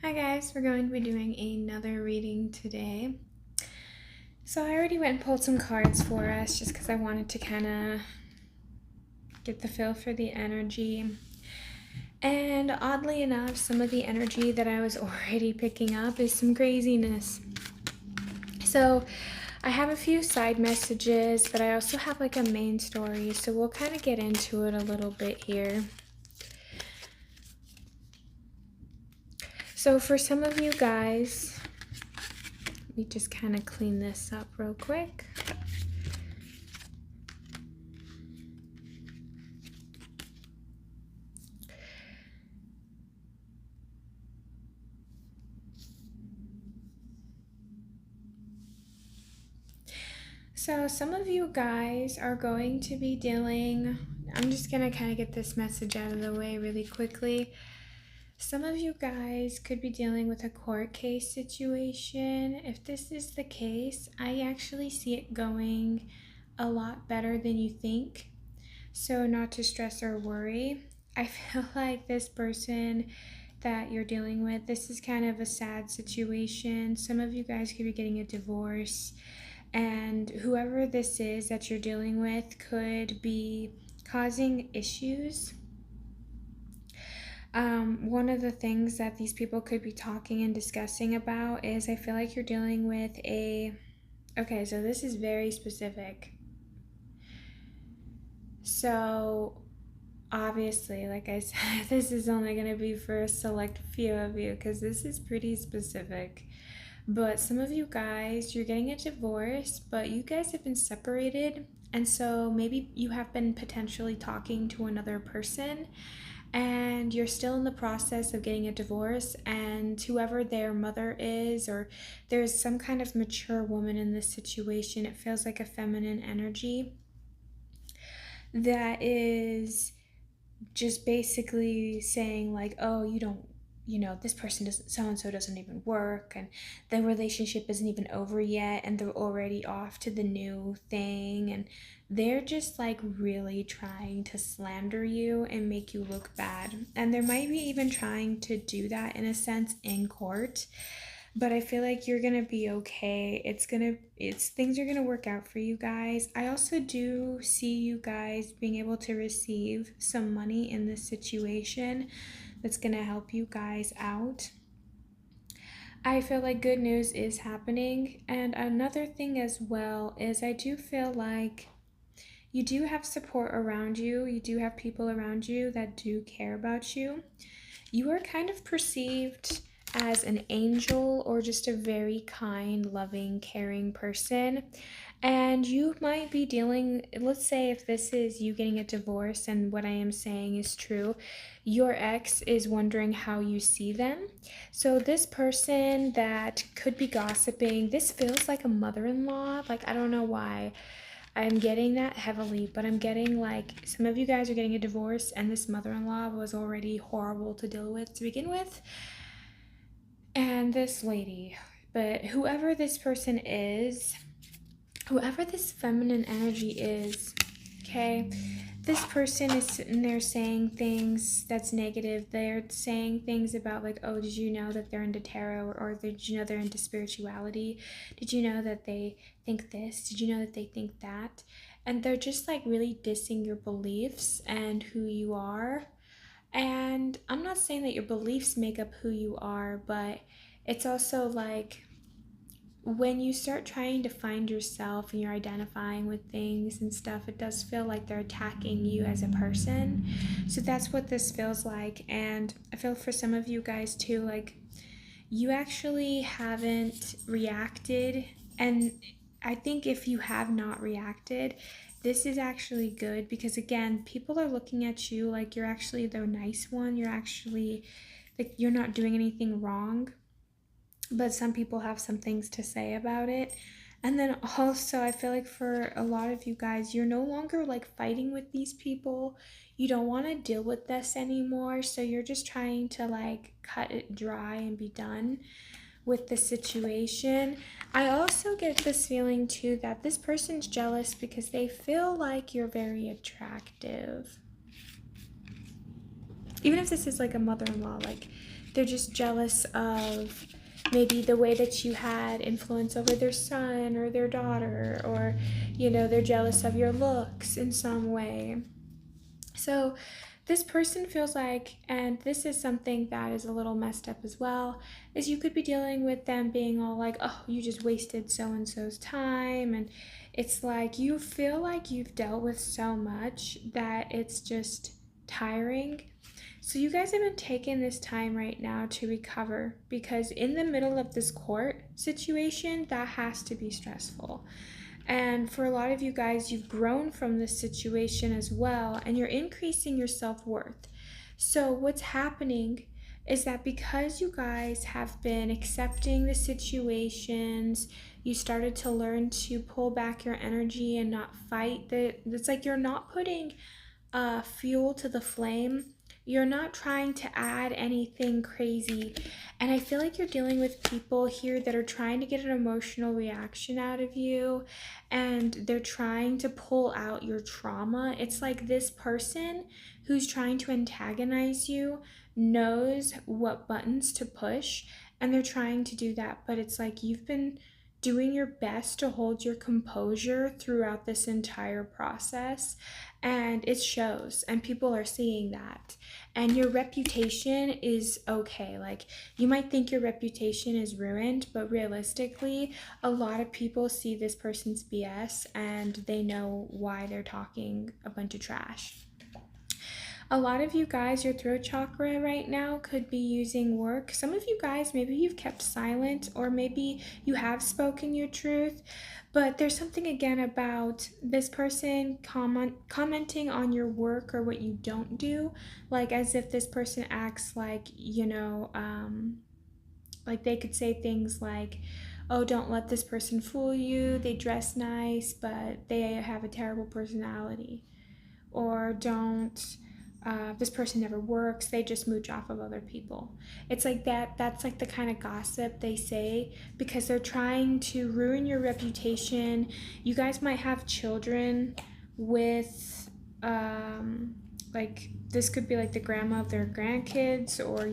Hi guys, we're going to be doing another reading today. So I already went and pulled some cards for us just because I wanted to kind of get the feel for the energy. And oddly enough, some of the energy that I was already picking up is some craziness. So I have a few side messages, but I also have like a main story. So we'll kind of get into it a little bit here. So for some of you guys, let me just kind of clean this up real quick. So some of you guys are going to be dealing, I'm just going to kind of get this message out of the way really quickly. Some of you guys could be dealing with a court case situation. If this is the case, I actually see it going a lot better than you think. So not to stress or worry. I feel like this person that you're dealing with, this is kind of a sad situation. Some of you guys could be getting a divorce. And whoever this is that you're dealing with could be causing issues. One of the things that these people could be talking and discussing about is I feel like you're dealing with okay, so this is very specific. So obviously, like I said, this is only going to be for a select few of you because this is pretty specific. But some of you guys, you're getting a divorce, but you guys have been separated. And so maybe you have been potentially talking to another person and you're still in the process of getting a divorce. And whoever their mother is, or there's some kind of mature woman in this situation, it feels like a feminine energy that is just basically saying, like, oh, this person doesn't, so and so doesn't even work, and the relationship isn't even over yet, and they're already off to the new thing, and they're just like really trying to slander you and make you look bad. And there might be even trying to do that in a sense in court. But I feel like you're gonna be okay. Things are gonna work out for you guys. I also do see you guys being able to receive some money in this situation that's gonna help you guys out. I feel like good news is happening. And another thing as well is I do feel like you do have support around you. You do have people around you that do care about you. You are kind of perceived as an angel or just a very kind, loving, caring person. And you might be dealing, let's say if this is you getting a divorce and what I am saying is true, your ex is wondering how you see them. So this person that could be gossiping, this feels like a mother-in-law. Like, I don't know why I'm getting that heavily, but I'm getting like some of you guys are getting a divorce and this mother-in-law was already horrible to deal with to begin with. And this lady, but whoever this person is, whoever this feminine energy is, okay, this person is sitting there saying things that's negative. They're saying things about like, oh, did you know that they're into tarot, or did you know they're into spirituality? Did you know that they think this? Did you know that they think that? And they're just like really dissing your beliefs and who you are. And I'm not saying that your beliefs make up who you are, but it's also like when you start trying to find yourself and you're identifying with things and stuff, it does feel like they're attacking you as a person. So that's what this feels like. And I feel for some of you guys too, like you actually haven't reacted. And I think if you have not reacted, this is actually good because again, people are looking at you like you're actually the nice one. You're actually like you're not doing anything wrong, but some people have some things to say about it. And then also, I feel like for a lot of you guys, you're no longer like fighting with these people. You don't want to deal with this anymore. So you're just trying to like cut it dry and be done with the situation. I also get this feeling too that this person's jealous because they feel like you're very attractive. Even if this is like a mother-in-law, like they're just jealous of maybe the way that you had influence over their son or their daughter, or, they're jealous of your looks in some way. So this person feels like, and this is something that is a little messed up as well, is you could be dealing with them being all like, oh, you just wasted so and so's time. And it's like you feel like you've dealt with so much that it's just tiring. So you guys have been taking this time right now to recover, because in the middle of this court situation, that has to be stressful. And for a lot of you guys, you've grown from this situation as well, and you're increasing your self-worth. So what's happening is that because you guys have been accepting the situations, you started to learn to pull back your energy and not fight. It's like you're not putting fuel to the flame. You're not trying to add anything crazy. And I feel like you're dealing with people here that are trying to get an emotional reaction out of you, and they're trying to pull out your trauma. It's like this person who's trying to antagonize you knows what buttons to push, and they're trying to do that. But it's like you've been doing your best to hold your composure throughout this entire process, and it shows, and people are seeing that. And your reputation is okay. Like, you might think your reputation is ruined, but realistically, a lot of people see this person's BS and they know why they're talking a bunch of trash. A lot of you guys, your throat chakra right now could be using work. Some of you guys, maybe you've kept silent, or maybe you have spoken your truth, but there's something again about this person commenting on your work or what you don't do, like as if this person acts like, like they could say things like, oh, don't let this person fool you. They dress nice, but they have a terrible personality. Or don't, this person never works, they just mooch off of other people. It's like that's like the kind of gossip they say, because they're trying to ruin your reputation. You guys might have children with, like, this could be like the grandma of their grandkids, or,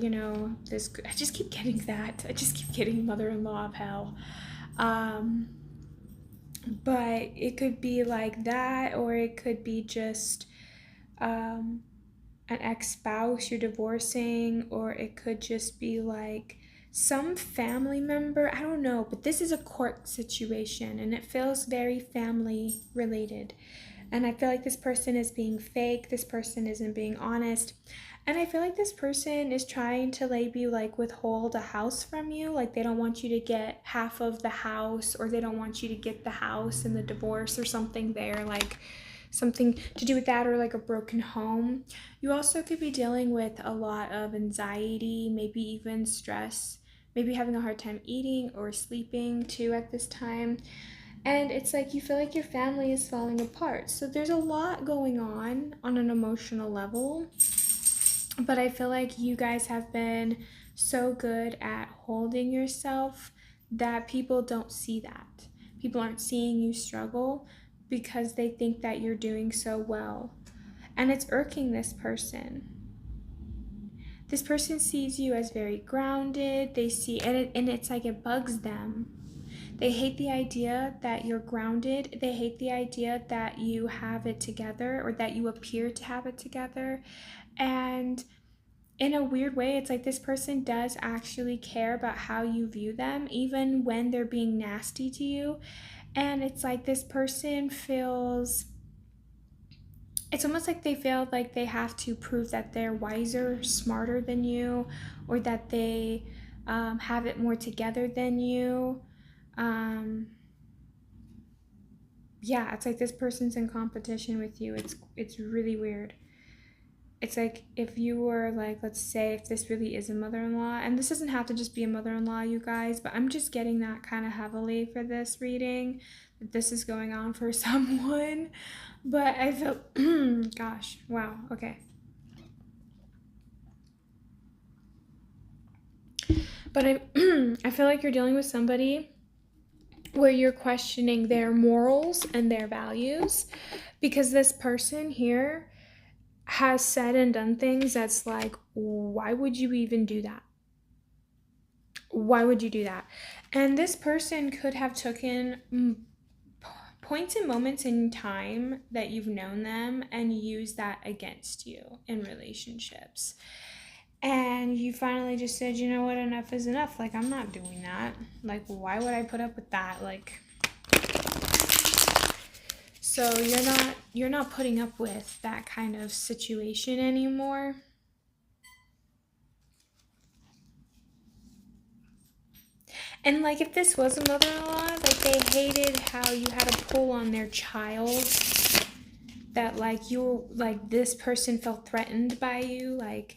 I just keep getting that. I just keep getting mother-in-law of hell. But it could be like that, or it could be just an ex-spouse you're divorcing, or it could just be like some family member. I don't know, but this is a court situation and it feels very family related. And I feel like this person is being fake, this person isn't being honest. And I feel like this person is trying to maybe like withhold a house from you. Like they don't want you to get half of the house, or they don't want you to get the house in the divorce or something there, like something to do with that, or like a broken home. You also could be dealing with a lot of anxiety, maybe even stress, maybe having a hard time eating or sleeping too at this time. And it's like you feel like your family is falling apart. So there's a lot going on an emotional level. But I feel like you guys have been so good at holding yourself that people don't see that. People aren't seeing you struggle because they think that you're doing so well. And it's irking this person. This person sees you as very grounded. They see, and it's like it bugs them. They hate the idea that you're grounded. They hate the idea that you have it together, or that you appear to have it together. And in a weird way, it's like this person does actually care about how you view them, even when they're being nasty to you. And it's like this person feels, it's almost like they feel like they have to prove that they're wiser, smarter than you, or that they have it more together than you. Yeah, it's like this person's in competition with you. It's really weird. It's like if you were like, let's say if this really is a mother-in-law, and this doesn't have to just be a mother-in-law, you guys, but I'm just getting that kind of heavily for this reading, that this is going on for someone. But I feel, gosh, wow, okay. But I feel like you're dealing with somebody where you're questioning their morals and their values, because this person here has said and done things that's like, why would you even do that? Why would you do that? And this person could have taken points and moments in time that you've known them and use that against you in relationships. And you finally just said, you know what, enough is enough. Like, I'm not doing that. Like, why would I put up with that? Like, so you're not putting up with that kind of situation anymore. And like, if this was a mother-in-law, like, they hated how you had a pull on their child, that like you, like, this person felt threatened by you, like,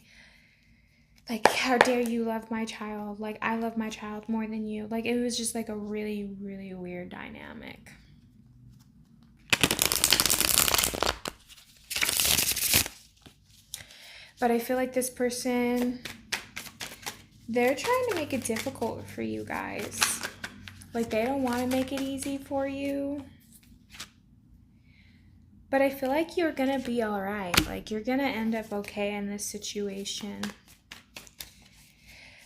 how dare you love my child, like, I love my child more than you. Like, it was just like a really, really weird dynamic. But I feel like this person, they're trying to make it difficult for you guys. Like, they don't want to make it easy for you. But I feel like you're gonna be all right. Like, you're gonna end up okay in this situation.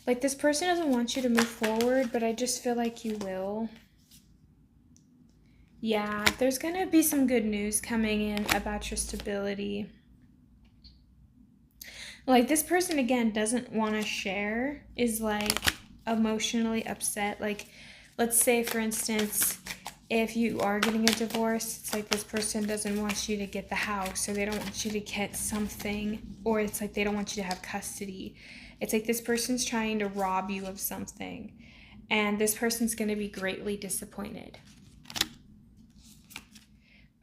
Like, this person doesn't want you to move forward, but I just feel like you will. Yeah, there's gonna be some good news coming in about your stability. Like, this person, again, doesn't want to share, is like emotionally upset. Like, let's say, for instance, if you are getting a divorce, it's like this person doesn't want you to get the house, or they don't want you to get something, or it's like they don't want you to have custody. It's like this person's trying to rob you of something, and this person's going to be greatly disappointed.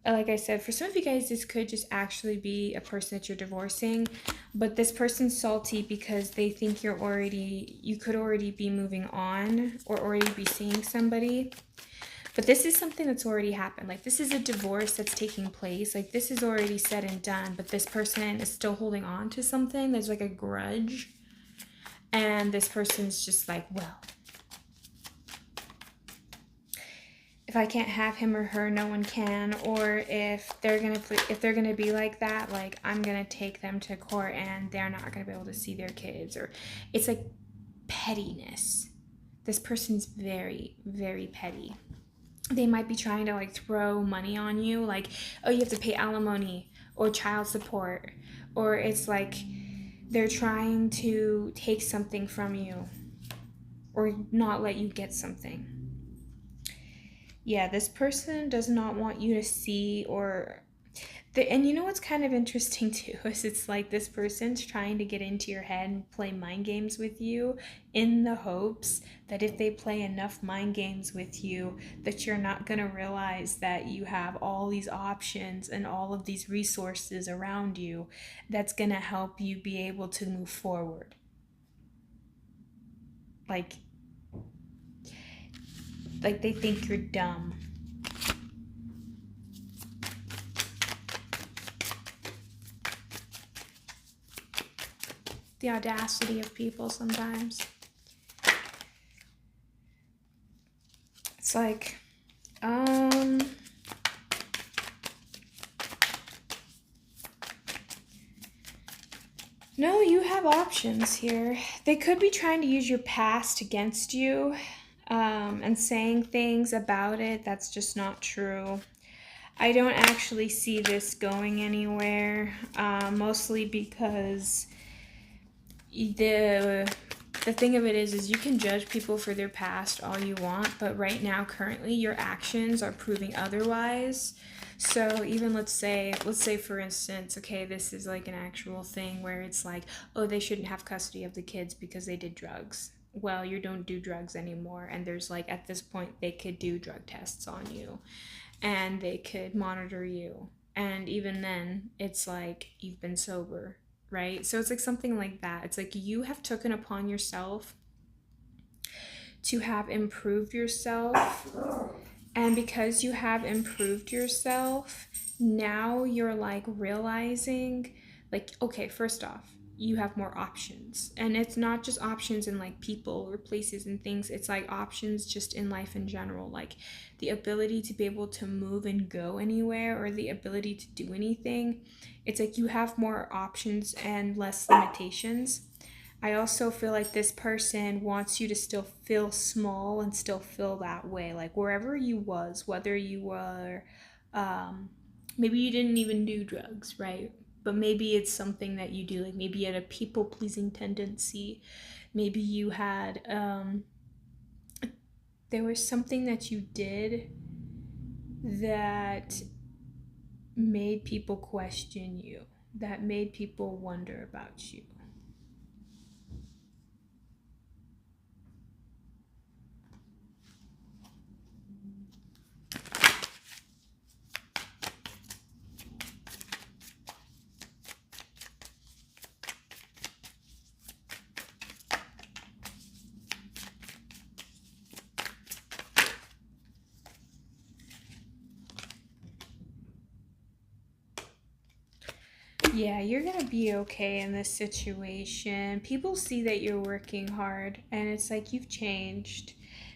Like I said, for some of you guys, this could just actually be a person that you're divorcing, but this person's salty because they think you could already be moving on or already be seeing somebody. But this is something that's already happened. Like, this is a divorce that's taking place. Like, this is already said and done, but this person is still holding on to something. There's like a grudge. And this person's just like, well, if I can't have him or her, no one can. Or if they're gonna be like that, like, I'm gonna take them to court and they're not gonna be able to see their kids. Or it's like pettiness. This person's very, very petty. They might be trying to like throw money on you, like, oh, you have to pay alimony or child support, or it's like they're trying to take something from you or not let you get something. Yeah, this person does not want you to see and you know what's kind of interesting too is it's like this person's trying to get into your head and play mind games with you in the hopes that if they play enough mind games with you, that you're not going to realize that you have all these options and all of these resources around you that's going to help you be able to move forward. Like they think you're dumb. The audacity of people sometimes. It's like, no, you have options here. They could be trying to use your past against you, and saying things about it that's just not true. I don't actually see this going anywhere, mostly because the thing of it is you can judge people for their past all you want, but right now, currently, your actions are proving otherwise. So even let's say for instance, okay, this is like an actual thing where it's like, oh, they shouldn't have custody of the kids because they did drugs. Well, you don't do drugs anymore, and there's like, at this point, they could do drug tests on you and they could monitor you, and even then it's like you've been sober, right? So it's like something like that. It's like you have taken upon yourself to have improved yourself, and because you have improved yourself, now you're like realizing, like, okay, first off, you have more options. And it's not just options in like people or places and things, it's like options just in life in general, like the ability to be able to move and go anywhere, or the ability to do anything. It's like you have more options and less limitations. I also feel like this person wants you to still feel small and still feel that way. Like wherever you was, whether you were, um, maybe you didn't even do drugs, right? But maybe it's something that you do. Like maybe you had a people pleasing tendency. Maybe you had, there was something that you did that made people question you, that made people wonder about you. Yeah, you're gonna be okay in this situation. People see that you're working hard, and it's like you've changed.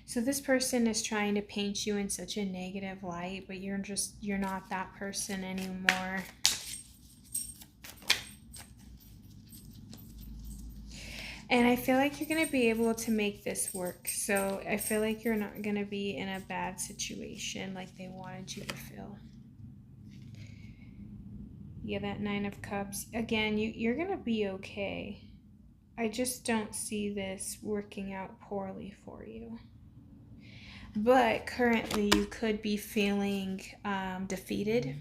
So this person is trying to paint you in such a negative light, but you're not that person anymore. And I feel like you're gonna be able to make this work. So I feel like you're not gonna be in a bad situation like they wanted you to feel. Yeah, that Nine of Cups. Again, you're gonna be okay. I just don't see this working out poorly for you. But currently, you could be feeling defeated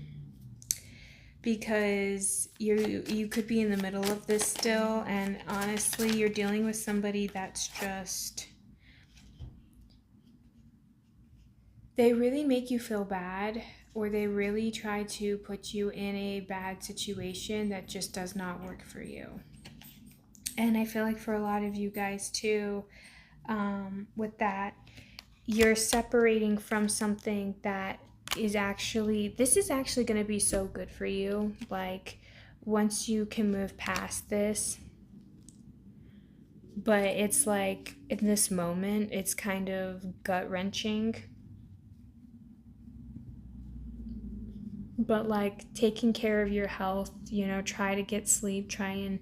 because you could be in the middle of this still, and honestly, you're dealing with somebody that's just, they really make you feel bad, or they really try to put you in a bad situation that just does not work for you. And I feel like for a lot of you guys too, with that, you're separating from something that this is actually going to be so good for you. Like, once you can move past this, but it's like in this moment, it's kind of gut wrenching. But like taking care of your health, try to get sleep, try and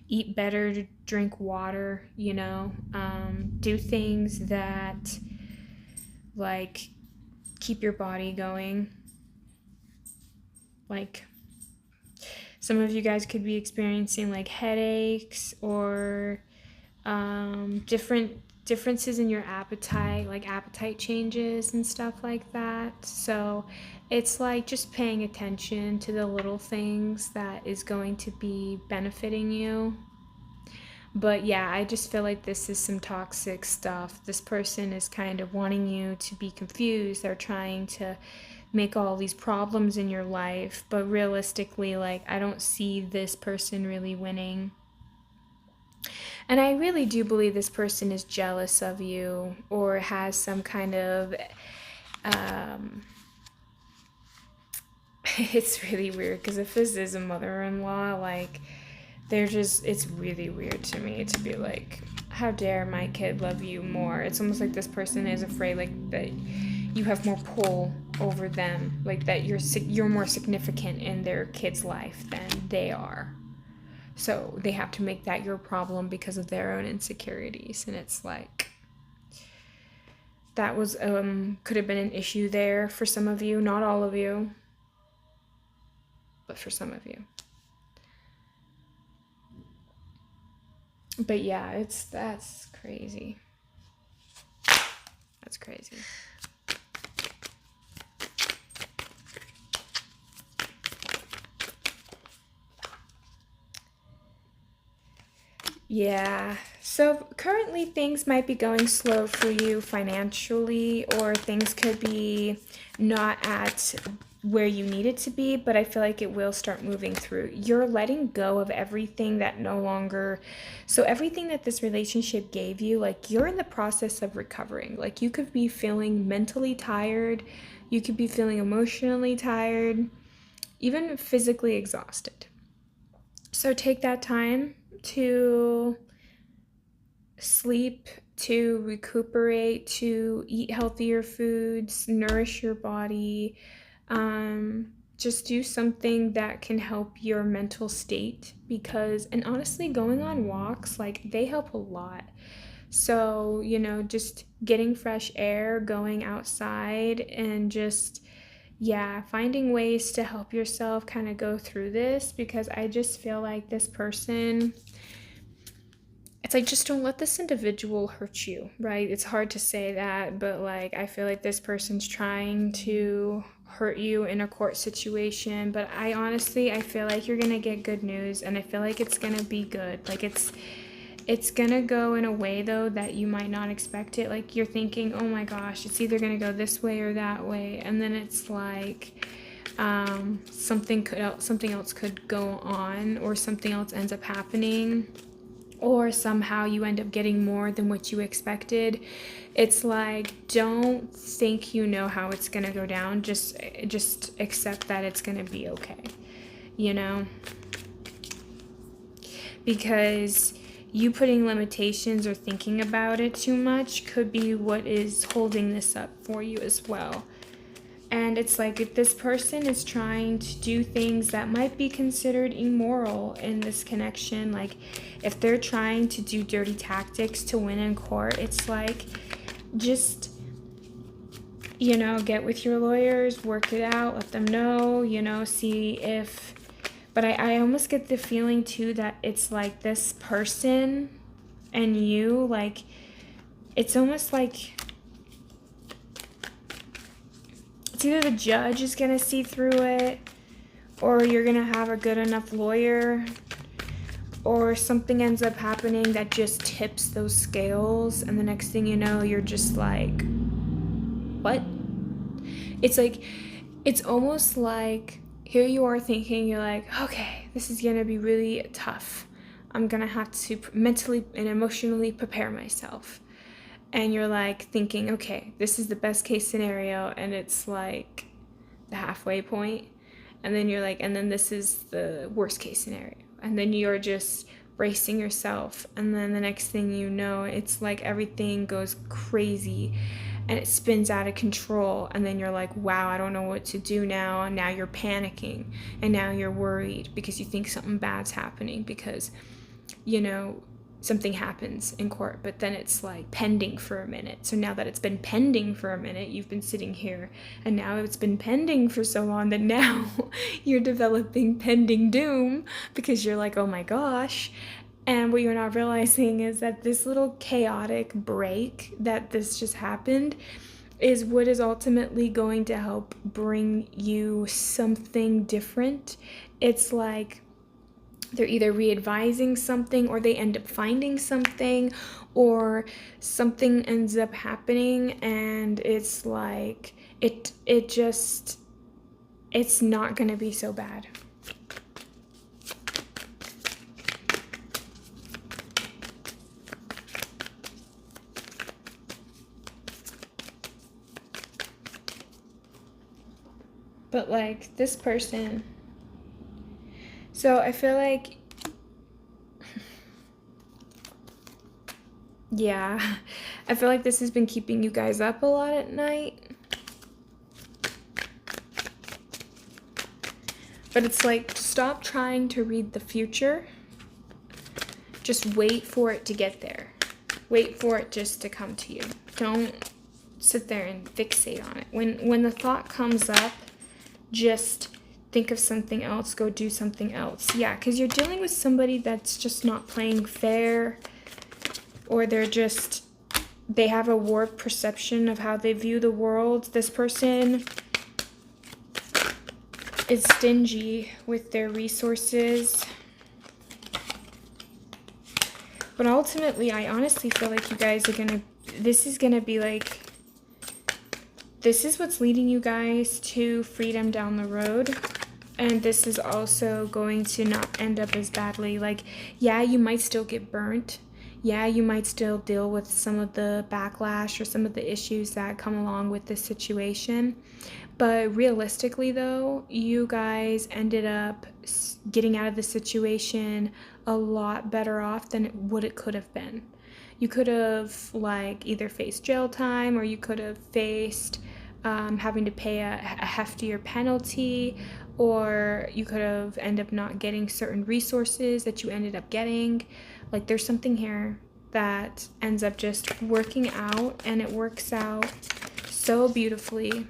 eat better, drink water, do things that like keep your body going. Like, some of you guys could be experiencing like headaches or differences in your appetite, like appetite changes and stuff like that. So it's like just paying attention to the little things that is going to be benefiting you. But yeah, I just feel like this is some toxic stuff. This person is kind of wanting you to be confused. They're trying to make all these problems in your life, but realistically, like, I don't see this person really winning. And I really do believe this person is jealous of you or has some kind of um it's really weird because if this is a mother-in-law, like, it's really weird to me to be like, how dare my kid love you more. It's almost like this person is afraid like that you have more pull over them, like that you're more significant in their kid's life than they are. So they have to make that your problem because of their own insecurities. And it's like, that was could have been an issue there for some of you, not all of you, but for some of you. But yeah, that's crazy. That's crazy. Yeah. So currently things might be going slow for you financially, or things could be not at where you need it to be, but I feel like it will start moving through. You're letting go of everything that no longer, so everything that this relationship gave you, like, you're in the process of recovering. Like, you could be feeling mentally tired, you could be feeling emotionally tired, even physically exhausted. So take that time to sleep, to recuperate, to eat healthier foods, nourish your body. just do something that can help your mental state, because, and honestly, going on walks, like, they help a lot. So, just getting fresh air, going outside, and just, yeah, finding ways to help yourself kind of go through this, because I just feel like this person, it's like, just don't let this individual hurt you, right? It's hard to say that, but like, I feel like this person's trying to hurt you in a court situation. But I feel like you're gonna get good news, and I feel like it's gonna be good. Like, it's gonna go in a way though that you might not expect it. Like, you're thinking, oh my gosh, it's either gonna go this way or that way, and then it's like, something else could go on, or something else ends up happening, or somehow you end up getting more than what you expected. It's like, don't think you know how it's gonna go down. Just accept that it's gonna be okay, you know? Because you putting limitations or thinking about it too much could be what is holding this up for you as well. And it's like, if this person is trying to do things that might be considered immoral in this connection, like if they're trying to do dirty tactics to win in court, it's like, just, get with your lawyers, work it out, let them know, see if. But I almost get the feeling too that it's like this person and you, like, it's almost like it's either the judge is going to see through it, or you're going to have a good enough lawyer, or something ends up happening that just tips those scales, and the next thing you know, you're just like, what? It's like, it's almost like, here you are thinking, you're like, okay, this is going to be really tough. I'm going to have to mentally and emotionally prepare myself. And you're like thinking, okay, this is the best case scenario, and it's like the halfway point. And then you're like, and then this is the worst case scenario. And then you're just bracing yourself. And then the next thing you know, it's like everything goes crazy and it spins out of control. And then you're like, wow, I don't know what to do now. And now you're panicking, and now you're worried because you think something bad's happening, because, something happens in court, but then it's like pending for a minute. So now that it's been pending for a minute, you've been sitting here, and now it's been pending for so long that now you're developing pending doom, because you're like, oh my gosh. And what you're not realizing is that this little chaotic break that this just happened is what is ultimately going to help bring you something different. It's like, they're either re-advising something, or they end up finding something, or something ends up happening, and it's like, it's not gonna be so bad. But like, this person, so I feel like, yeah, I feel like this has been keeping you guys up a lot at night. But it's like, stop trying to read the future. Just wait for it to get there. Wait for it just to come to you. Don't sit there and fixate on it. When the thought comes up, just think of something else, go do something else. Yeah, because you're dealing with somebody that's just not playing fair, or they have a warped perception of how they view the world. This person is stingy with their resources. But ultimately, I honestly feel like you guys are this is gonna be like, this is what's leading you guys to freedom down the road. And this is also going to not end up as badly. Like, yeah, you might still get burnt. Yeah, you might still deal with some of the backlash or some of the issues that come along with this situation. But realistically, though, you guys ended up getting out of the situation a lot better off than what it could have been. You could have, like, either faced jail time, or you could have faced having to pay a heftier penalty, or you could have ended up not getting certain resources that you ended up getting. Like there's something here that ends up just working out, and it works out so beautifully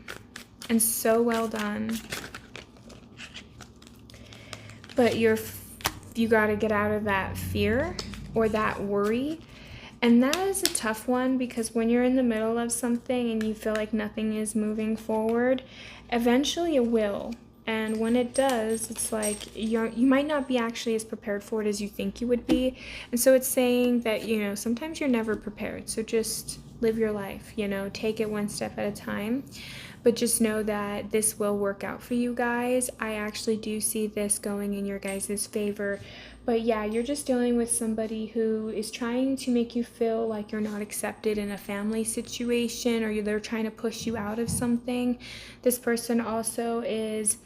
and so well done. But you got to get out of that fear or that worry. And that is a tough one, because when you're in the middle of something and you feel like nothing is moving forward, eventually it will. And when it does, it's like you might not be actually as prepared for it as you think you would be. And so it's saying that, sometimes you're never prepared. So just live your life, take it one step at a time. But just know that this will work out for you guys. I actually do see this going in your guys' favor. But yeah, you're just dealing with somebody who is trying to make you feel like you're not accepted in a family situation, or they're trying to push you out of something. This person also is,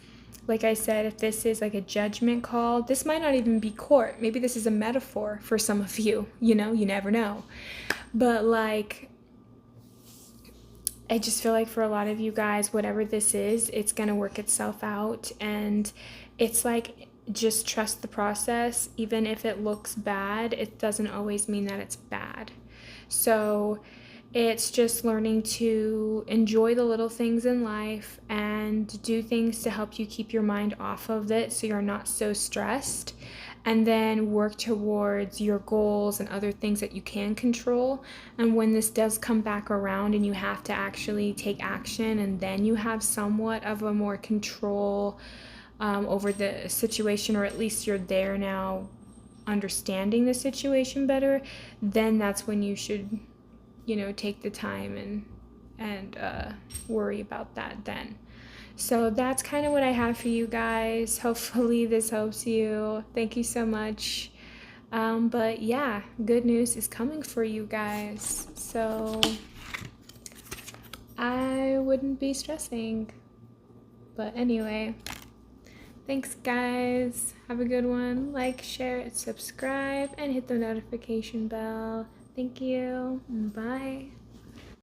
like I said, if this is like a judgment call, this might not even be court. Maybe this is a metaphor for some of you, you never know. But like, I just feel like for a lot of you guys, whatever this is, it's going to work itself out. And it's like, just trust the process. Even if it looks bad, it doesn't always mean that it's bad. So it's just learning to enjoy the little things in life and do things to help you keep your mind off of it so you're not so stressed. And then work towards your goals and other things that you can control. And when this does come back around and you have to actually take action, and then you have somewhat of a more control over the situation, or at least you're there now understanding the situation better, then that's when you should, take the time and worry about that then. So that's kind of what I have for you guys. Hopefully this helps you. Thank you so much. But yeah, good news is coming for you guys. So I wouldn't be stressing. But anyway, thanks guys. Have a good one. Like, share, subscribe, and hit the notification bell. Thank you. Bye.